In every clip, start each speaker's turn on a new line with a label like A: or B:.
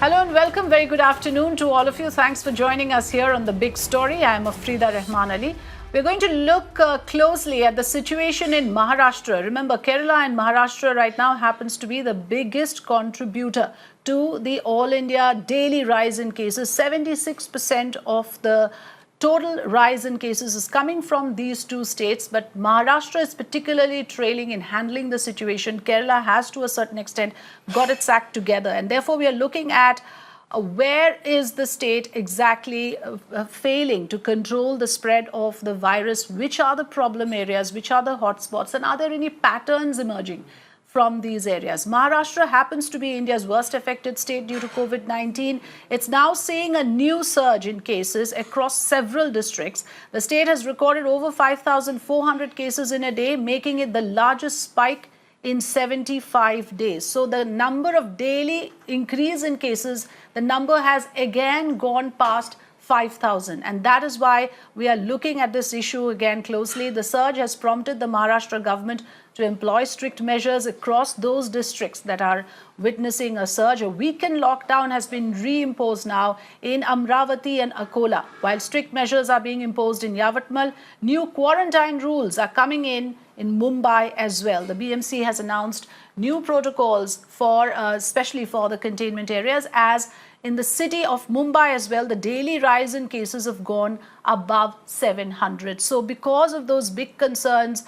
A: Hello and welcome. Very good afternoon to all of you. Thanks for joining us here on The Big Story. I am Afrida Rahman Ali. We're going to look closely at the situation in Maharashtra. Remember, Kerala and Maharashtra right now happens to be the biggest contributor to the All India daily rise in cases. 76% of the total rise in cases is coming from these two states, but Maharashtra is particularly trailing in handling the situation. Kerala has, to a certain extent, got its act together, and therefore we are looking at where is the state exactly failing to control the spread of the virus, which are the problem areas, which are the hotspots, and are there any patterns emerging from these areas. Maharashtra happens to be India's worst affected state due to COVID-19. It's now seeing a new surge in cases across several districts. The state has recorded over 5,400 cases in a day, making it the largest spike in 75 days. So the number of daily increase in cases, the number has again gone past 5,000, and that is why we are looking at this issue again closely. The surge has prompted the Maharashtra government to employ strict measures across those districts that are witnessing a surge. A weekend lockdown has been reimposed now in Amravati and Akola, while strict measures are being imposed in Yavatmal. New quarantine rules are coming in Mumbai as well. The BMC has announced new protocols for especially for the containment areas, as in the city of Mumbai as well, the daily rise in cases have gone above 700. So because of those big concerns,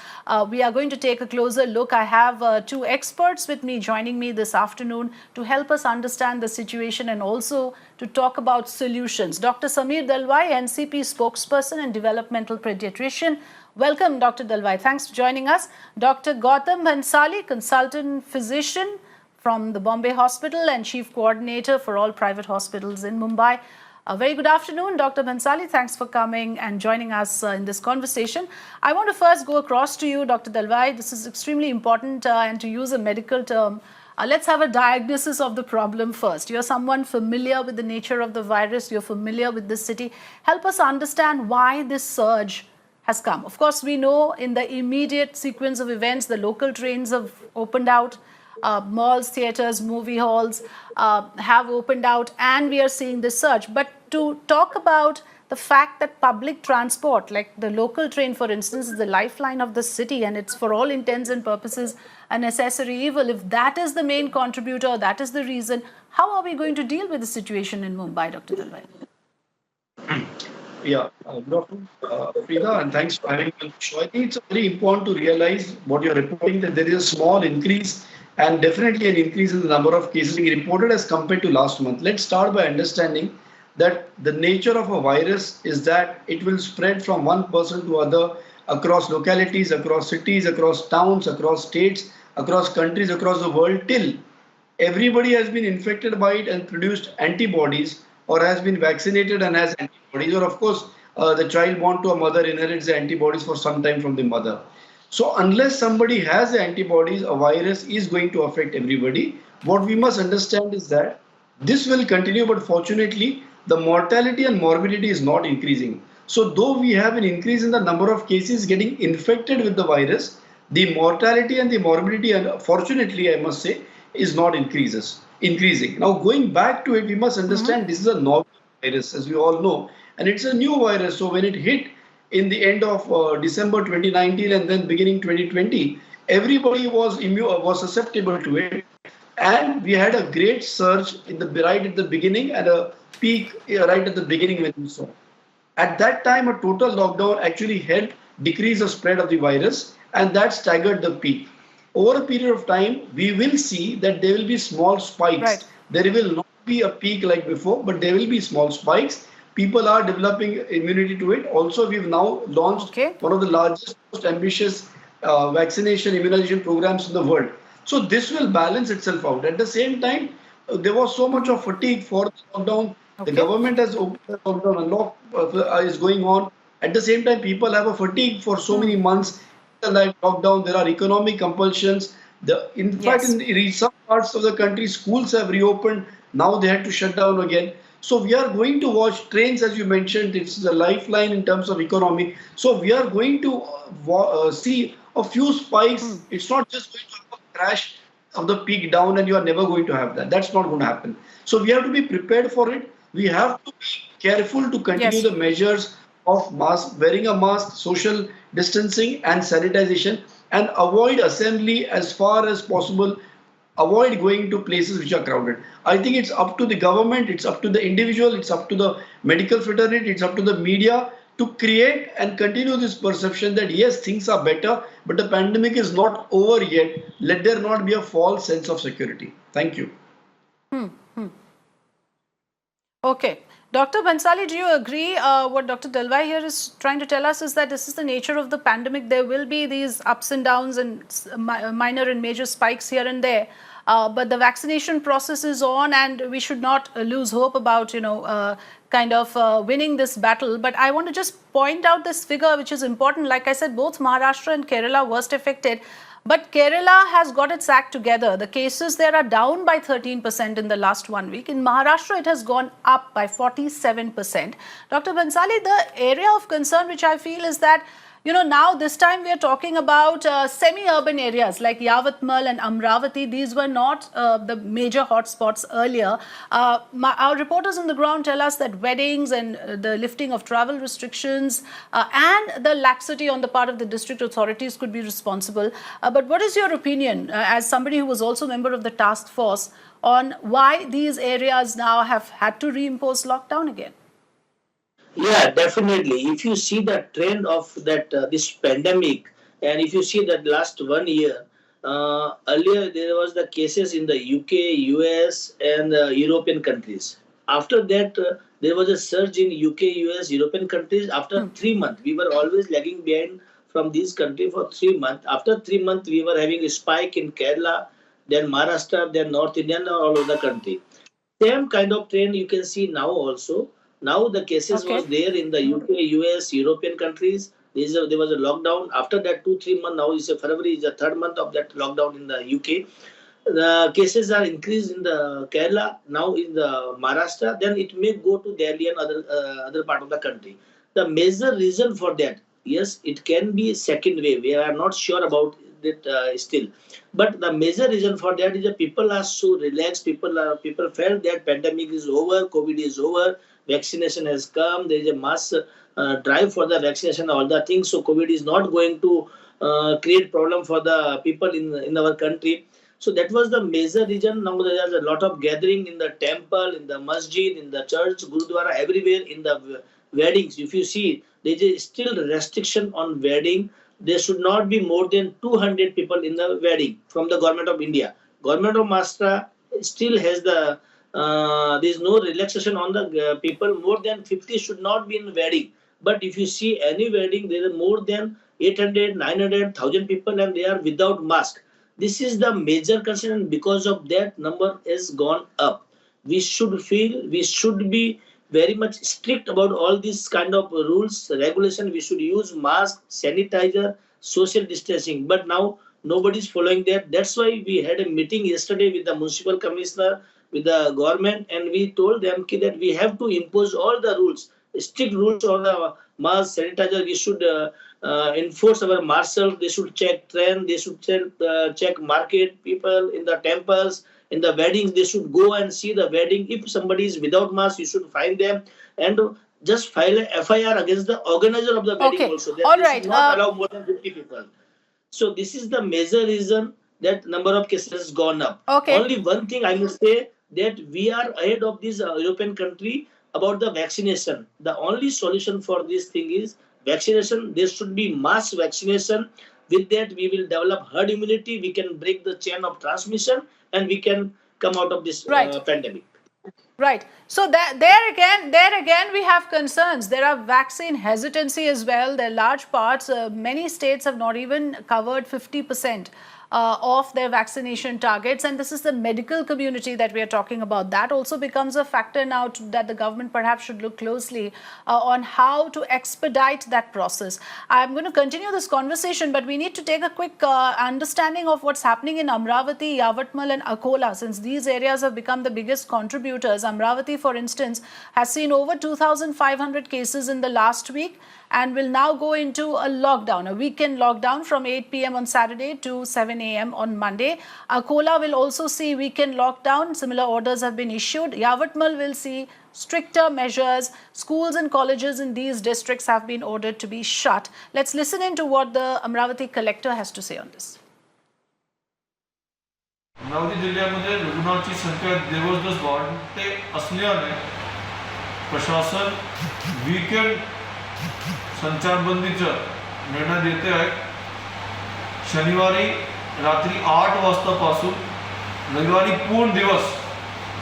A: we are going to take a closer look. I have two experts with me joining me this afternoon to help us understand the situation and also to talk about solutions. Dr. Sameer Dalwai, NCP spokesperson and developmental pediatrician. Welcome, Dr. Dalwai. Thanks for joining us. Dr. Gautam Bhansali, consultant physician from the Bombay Hospital and Chief Coordinator for all private hospitals in Mumbai. A very good afternoon, Dr. Bhansali. Thanks for coming and joining us in this conversation. I want to first go across to you, Dr. Dalwai. This is extremely important, and to use a medical term, let's have a diagnosis of the problem first. You're someone familiar with the nature of the virus. You're familiar with this city. Help us understand why this surge has come. Of course, we know in the immediate sequence of events, the local trains have opened out. Malls, theatres, movie halls have opened out, and we are seeing this surge. But to talk about the fact that public transport, like the local train, for instance, is the lifeline of the city, and it's for all intents and purposes a necessary evil. If that is the main contributor, that is the reason, how are we going to deal with the situation in Mumbai, Dr. Dalwai?
B: Yeah, good afternoon, Frida, and thanks for having me on the show. I think it's very important to realize what you're reporting, that there is a small increase and definitely an increase in the number of cases being reported as compared to last month. Let's start by understanding that the nature of a virus is that it will spread from one person to other across localities, across cities, across towns, across states, across countries, across the world, till everybody has been infected by it and produced antibodies, or has been vaccinated and has antibodies, or of course the child born to a mother inherits the antibodies for some time from the mother. So unless somebody has the antibodies, a virus is going to affect everybody. What we must understand is that this will continue, but fortunately the mortality and morbidity is not increasing. So though we have an increase in the number of cases getting infected with the virus, the mortality and the morbidity, and fortunately I must say, is not increasing. Now going back to it, we must understand this is a novel virus, as we all know, and it's a new virus. So when it hit in the end of December 2019 and then beginning 2020, everybody was susceptible to it, and we had a great surge right at the beginning and a peak right at the beginning when we saw. At that time, a total lockdown actually helped decrease the spread of the virus, and that staggered the peak. Over a period of time, we will see that there will be small spikes.
A: Right.
B: There will not be a peak like before, but there will be small spikes. People are developing immunity to it. Also, we've now launched one of the largest, most ambitious vaccination immunization programs in the world. So this will balance itself out. At the same time, there was so much of fatigue for the lockdown. The government has opened the lockdown, unlock is going on. At the same time, people have a fatigue for so many months. Like lockdown, there are economic compulsions. In fact, in some parts of the country, schools have reopened. Now they had to shut down again. So we are going to watch trains, as you mentioned. It's the lifeline in terms of economy. So we are going to see a few spikes. It's not just going to have a crash. of the peak down and you are never going to have that. That's not going to happen. So we have to be prepared for it. We have to be careful to continue
A: Yes.
B: the measures of mask, wearing a mask, social distancing and sanitization, and avoid assembly as far as possible. Avoid going to places which are crowded. I think it's up to the government, it's up to the individual, it's up to the medical fraternity, it's up to the media to create and continue this perception that yes, things are better, but the pandemic is not over yet. Let there not be a false sense of security. Thank you.
A: Okay. Dr. Bhansali, do you agree what Dr. Dalwai here is trying to tell us is that this is the nature of the pandemic. There will be these ups and downs and minor and major spikes here and there. But the vaccination process is on and we should not lose hope about, winning this battle. But I want to just point out this figure, which is important. Like I said, both Maharashtra and Kerala worst affected. But Kerala has got its act together. The cases there are down by 13% in the last 1 week. In Maharashtra, it has gone up by 47%. Dr. Bhansali, the area of concern which I feel is that, now this time we are talking about semi-urban areas like Yavatmal and Amravati. These were not the major hotspots earlier. Our reporters on the ground tell us that weddings and the lifting of travel restrictions and the laxity on the part of the district authorities could be responsible. But what is your opinion as somebody who was also a member of the task force on why these areas now have had to reimpose lockdown again?
C: Yeah, definitely. If you see the trend of that this pandemic, and if you see that last 1 year, earlier there was the cases in the UK, US, and European countries. After that, there was a surge in UK, US, European countries. After 3 months, we were always lagging behind from these countries for 3 months. After 3 months, we were having a spike in Kerala, then Maharashtra, then North India, and all over the country. Same kind of trend you can see now also. Now the cases
A: Okay.
C: was there in the UK, US, European countries. There was a lockdown. After that, 2-3 months, now is February is the third month of that lockdown in the UK. The cases are increased in the Kerala, now in the Maharashtra. Then it may go to Delhi and other part of the country. The major reason for that, yes, it can be second wave. We are not sure about it still. But the major reason for that is that people are so relaxed. People felt that pandemic is over, COVID is over, vaccination has come. There is a mass drive for the vaccination, all the things. So COVID is not going to create problem for the people in our country. So that was the major reason. Now there is a lot of gathering in the temple, in the masjid, in the church, gurudwara, everywhere in the weddings. If you see, there is still restriction on wedding. There should not be more than 200 people in the wedding from the government of India. Government of Maharashtra still has the there is no relaxation on the people. More than 50 should not be in wedding. But if you see any wedding, there are more than 800, 900, 1,000 people and they are without mask. This is the major concern, and because of that, number has gone up. We should be very much strict about all these kind of rules, regulation. We should use mask, sanitizer, social distancing. But now nobody is following that. That's why we had a meeting yesterday with the municipal commissioner, with the government, and we told them that we have to impose all the rules, strict rules on the mask, sanitizer. We should enforce our marshal. They should check train. They should check market people in the temples, in the weddings. They should go and see the wedding. If somebody is without mask, you should find them and just file a FIR against the organizer of the wedding.
A: Okay.
C: Also, that
A: All
C: they
A: right.
C: should not allow more than 50 people. So this is the major reason that number of cases has gone up.
A: Okay.
C: Only one thing I must say, that we are ahead of this European country about the vaccination. The only solution for this thing is vaccination. There should be mass vaccination. With that, we will develop herd immunity. We can break the chain of transmission and we can come out of this pandemic.
A: Right. So there again, we have concerns. There are vaccine hesitancy as well. There are large parts. Many states have not even covered 50% of their vaccination targets. And this is the medical community that we are talking about. That also becomes a factor now that the government perhaps should look closely on how to expedite that process. I'm going to continue this conversation, but we need to take a quick understanding of what's happening in Amravati, Yavatmal and Akola, since these areas have become the biggest contributors. Amravati, for instance, has seen over 2,500 cases in the last week. and will now go into a lockdown, a weekend lockdown from 8 p.m. on Saturday to 7 a.m. on Monday. Akola will also see weekend lockdown. Similar orders have been issued. Yavatmal will see stricter measures. Schools and colleges in these districts have been ordered to be shut. Let's listen into what the Amravati collector has to say on this.
D: Amravati जिल्ह्यामध्ये रुग्णांची संख्या दिवसदिवस वाढते असल्याने प्रशासन weekend संचारबंदीचा निर्णय देते आहे. शनिवारी रात्री 8 वाजतापासून रविवारी पूर्ण दिवस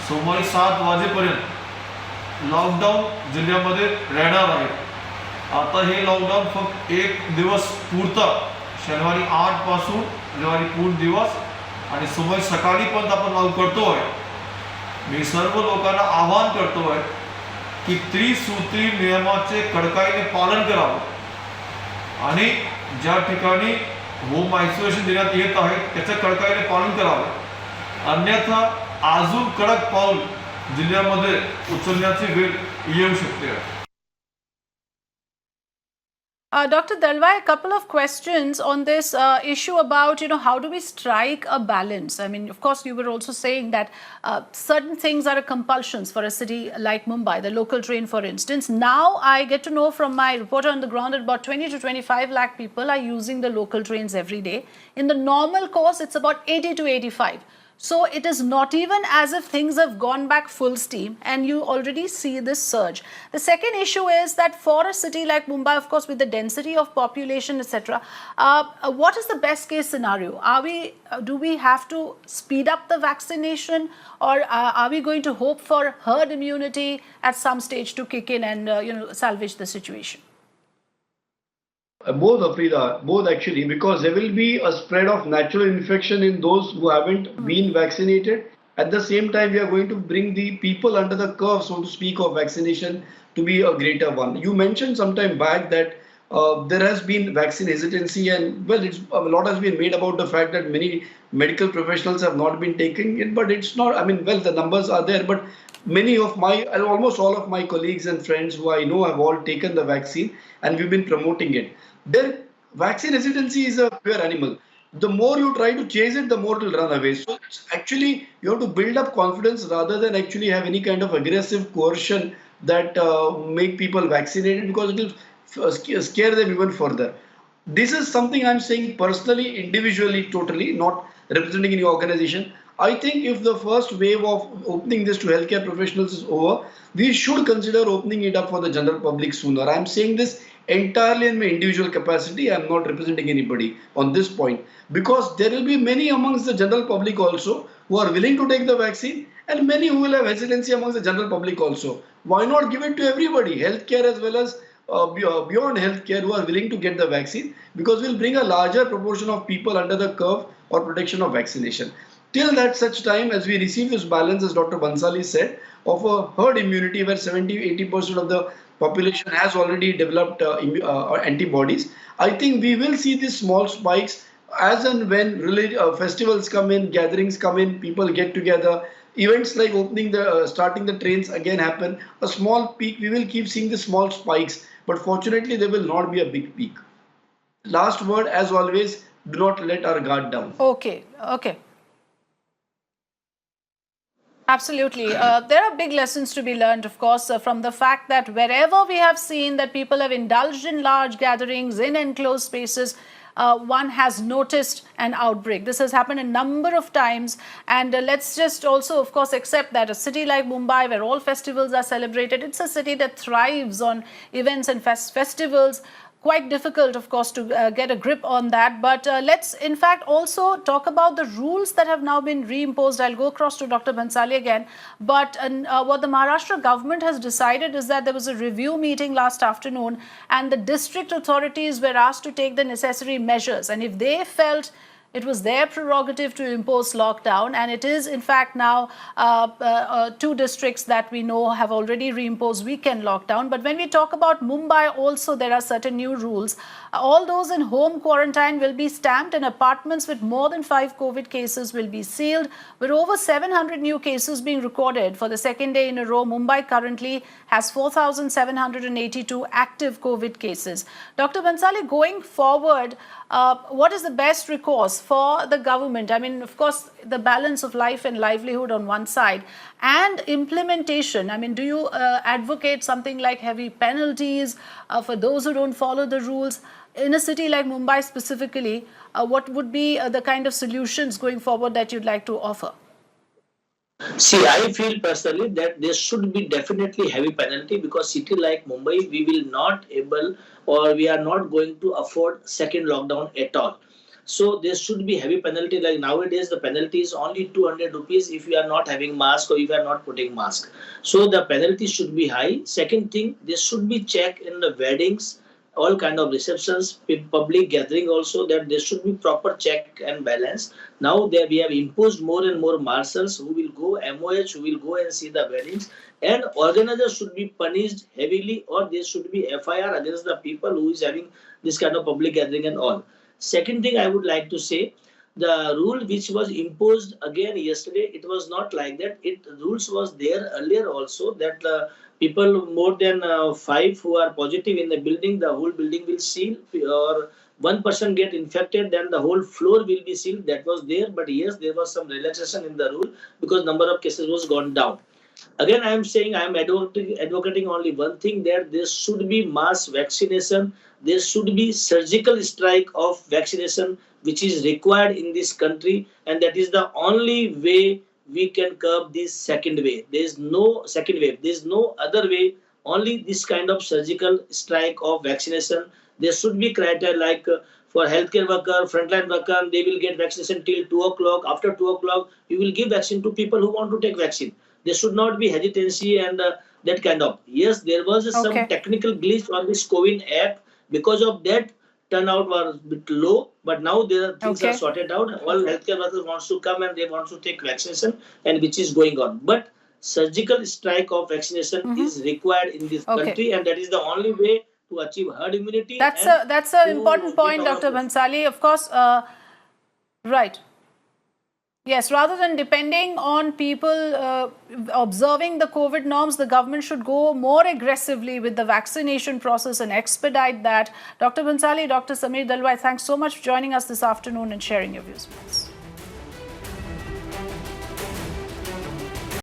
D: सोमवारी 7 वाजेपर्यंत लॉकडाऊन जिल्ह्यामध्ये राहणार आहे. आता हे लॉकडाऊन फक्त एक दिवस पुरता शनिवारी 8 पासून रविवारी पूर्ण दिवस आणि सोमवारी सकाळी पण आपण लागू करतोय. मी सर्व लोकांना आवाहन करतोय की त्रिसूत्री नियमाचे कड़काईने पालन करावं आणि ज्या ठिकाणी होम आयसोलेशन देण्यात येत आहे त्याचं कड़काईने पालन करावं. अन्यथा अजून कडक पाऊल जिल्ह्यामध्ये उचलण्याची वेळ येऊ शकते.
A: Dr. Dalwai, a couple of questions on this issue about, how do we strike a balance? I mean, of course, you were also saying that certain things are a compulsions for a city like Mumbai, the local train, for instance. Now, I get to know from my reporter on the ground that about 20 to 25 lakh people are using the local trains every day. In the normal course, it's about 80 to 85. So it is not even as if things have gone back full steam, and you already see this surge. The second issue is that for a city like Mumbai, of course, with the density of population, etc., what is the best case scenario? Do we have to speed up the vaccination, or are we going to hope for herd immunity at some stage to kick in and salvage the situation?
B: Both, Afrida, both actually, because there will be a spread of natural infection in those who haven't been vaccinated. At the same time, we are going to bring the people under the curve, so to speak, of vaccination to be a greater one. You mentioned some time back that there has been vaccine hesitancy, and a lot has been made about the fact that many medical professionals have not been taking it, but it's not, the numbers are there, but almost all of my colleagues and friends who I know have all taken the vaccine, and we've been promoting it. Their vaccine hesitancy is a pure animal. The more you try to chase it, the more it will run away. So it's actually, you have to build up confidence rather than actually have any kind of aggressive coercion that make people vaccinated, because it will scare them even further. This is something I'm saying personally, individually, totally, not representing any organization. I think if the first wave of opening this to healthcare professionals is over, we should consider opening it up for the general public sooner. I'm saying this entirely in my individual capacity. I'm not representing anybody on this point, because there will be many amongst the general public also who are willing to take the vaccine, and many who will have hesitancy amongst the general public also. Why not give it to everybody, healthcare as well as beyond healthcare, who are willing to get the vaccine, because we'll bring a larger proportion of people under the curve or protection of vaccination. Till that such time as we receive this balance, as Dr. Bansali said, of a herd immunity where 70-80% of the population has already developed antibodies, I think we will see these small spikes as and when festivals come in, gatherings come in, people get together, events like starting the trains again happen. A small peak, we will keep seeing the small spikes, but fortunately there will not be a big peak. Last word, as always, do not let our guard down.
A: Okay. Absolutely. There are big lessons to be learned, of course, from the fact that wherever we have seen that people have indulged in large gatherings in enclosed spaces, one has noticed an outbreak. This has happened a number of times, and let's just also, of course, accept that a city like Mumbai, where all festivals are celebrated, it's a city that thrives on events and festivals. Quite difficult, of course, to get a grip on that. But let's, in fact, also talk about the rules that have now been reimposed. I'll go across to Dr. Bansali again. But what the Maharashtra government has decided is that there was a review meeting last afternoon, and the district authorities were asked to take the necessary measures. And if they felt It was their prerogative to impose lockdown, and it is in fact now two districts that we know have already reimposed weekend lockdown. But when we talk about Mumbai also, there are certain new rules. All those in home quarantine will be stamped, and apartments with more than 5 COVID cases will be sealed. With over 700 new cases being recorded for the second day in a row, Mumbai currently has 4,782 active COVID cases. Dr. Bansali, going forward, what is the best recourse for the government? I mean, of course, the balance of life and livelihood on one side and implementation. I mean, do you advocate something like heavy penalties for those who don't follow the rules? In a city like Mumbai specifically, what would be the kind of solutions going forward that you'd like to offer?
C: See, I feel personally that there should be definitely heavy penalty, because city like Mumbai, we will not able, or we are not going to afford second lockdown at all. So there should be heavy penalty. Like nowadays, the penalty is only 200 rupees if you are not having mask or if you are not putting mask. So the penalty should be high. Second thing, there should be check in the weddings, all kind of receptions, public gathering also, that there should be proper check and balance. Now there we have imposed more and more marshals who will go, MOH who will go and see the weddings, and organizers should be punished heavily, or there should be FIR against the people who is having this kind of public gathering and all. Second thing I would like to say, the rule which was imposed again yesterday, it was not like that. Rules was there earlier also, that people more than 5 who are positive in the building, the whole building will seal, or one person get infected, then the whole floor will be sealed. That was there, but yes, there was some relaxation in the rule because number of cases was gone down. Again, I am saying, I am advocating only one thing, that there should be mass vaccination. There should be surgical strike of vaccination, which is required in this country, and that is the only way we can curb this second wave. There is no second wave. There is no other way. Only this kind of surgical strike of vaccination. There should be criteria like for healthcare worker, frontline worker, they will get vaccination till 2 o'clock. After 2 o'clock, you will give vaccine to people who want to take vaccine. There should not be hesitancy and that kind of. Yes, there was some technical glitch on this COVID app. Because of that, turnout was a bit low, but now things are sorted out. All healthcare workers wants to come and they want to take vaccination, and which is going on. But surgical strike of vaccination is required in this country, and that is the only way to achieve herd immunity.
A: That's an important point, Dr. Bansali. Of course, right. Yes, rather than depending on people observing the COVID norms, the government should go more aggressively with the vaccination process and expedite that. Dr. Bansali, Dr. Sameer Dalwai, thanks so much for joining us this afternoon and sharing your views with us.